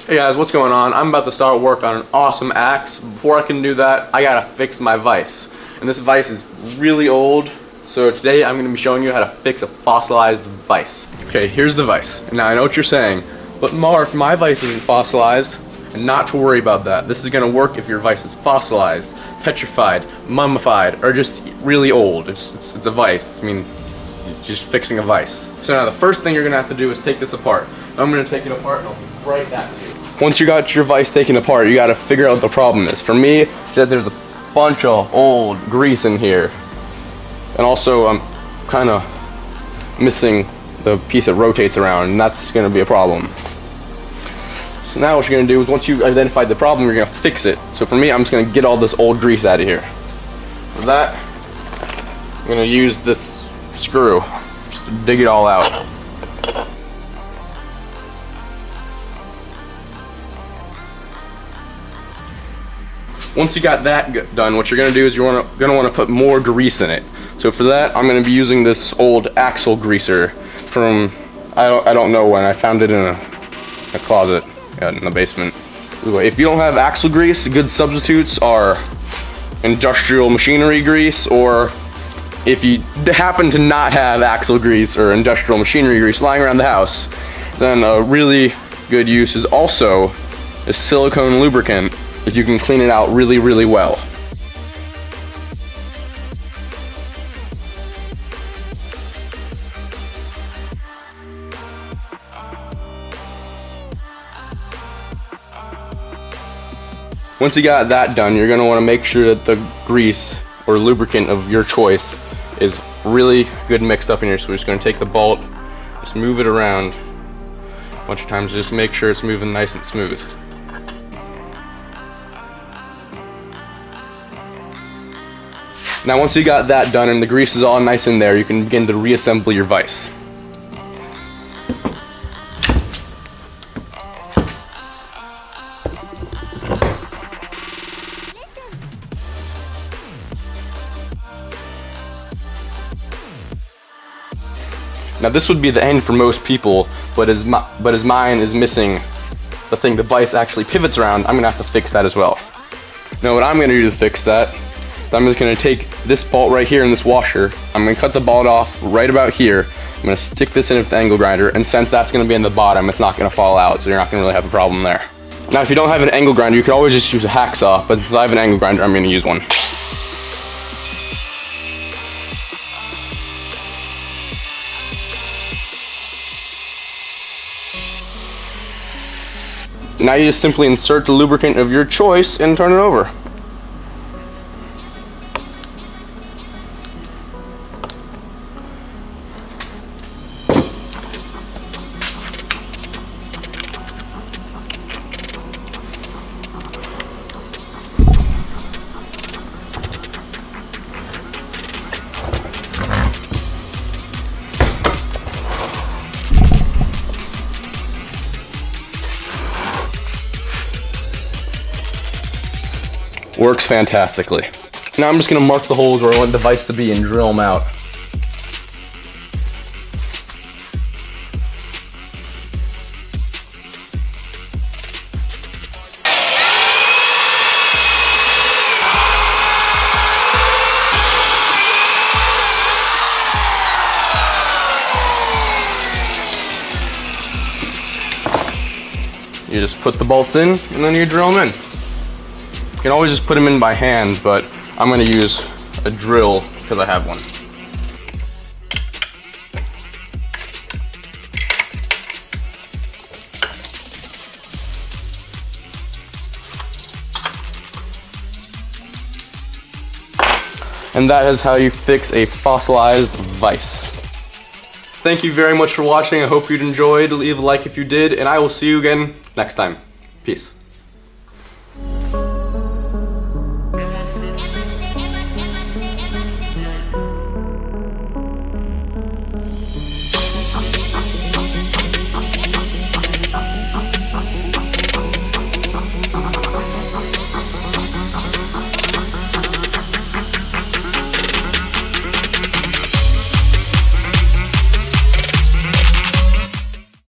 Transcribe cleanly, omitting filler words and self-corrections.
Hey guys, what's going on? I'm about to start work on an awesome axe. Before I can do that, I gotta fix my vise. And this vise is really old, so today I'm gonna be showing you how to fix a fossilized vise. Okay, here's the vise. Now I know what you're saying, but Mark, my vise isn't fossilized, and not to worry about that. This is gonna work if your vise is fossilized, petrified, mummified, or just really old. It's a vise. I mean, just fixing a vise. So now the first thing you're gonna have to do is take this apart. I'm gonna take it apart and I'll be right back to you. Once you got your vise taken apart, you gotta figure out what the problem is. For me, there's a bunch of old grease in here. And also, I'm kinda missing the piece that rotates around, and that's gonna be a problem. So now what you're gonna do is once you've identified the problem, you're gonna fix it. So for me, I'm just gonna get all this old grease out of here. For that, I'm gonna use this screw, just to dig it all out. Once you got that done, what you're gonna do is you're gonna wanna put more grease in it. So for that, I'm gonna be using this old axle greaser from, I don't know when, I found it in a closet in the basement. If you don't have axle grease, good substitutes are industrial machinery grease, or if you happen to not have axle grease or industrial machinery grease lying around the house, then a really good use is also a silicone lubricant, as you can clean it out really, really well. Once you got that done, you're gonna wanna make sure that the grease or lubricant of your choice is really good mixed up in here. So we're just gonna take the bolt, just move it around a bunch of times, just make sure it's moving nice and smooth. Now once you got that done and the grease is all nice in there, you can begin to reassemble your vise. Now this would be the end for most people, but as mine is missing the thing the vise actually pivots around, I'm gonna have to fix that as well. Now what I'm gonna do to fix that, I'm just gonna take this bolt right here in this washer, I'm gonna cut the bolt off right about here, I'm gonna stick this in with the angle grinder, and since that's gonna be in the bottom, it's not gonna fall out, so you're not gonna really have a problem there. Now if you don't have an angle grinder, you could always just use a hacksaw, but since I have an angle grinder, I'm gonna use one. Now you just simply insert the lubricant of your choice and turn it over. Works fantastically. Now I'm just going to mark the holes where I want the vise to be and drill them out. You just put the bolts in and then you drill them in. You can always just put them in by hand, but I'm going to use a drill because I have one. And that is how you fix a fossilized vise. Thank you very much for watching. I hope you enjoyed. Leave a like if you did, and I will see you again next time. Peace.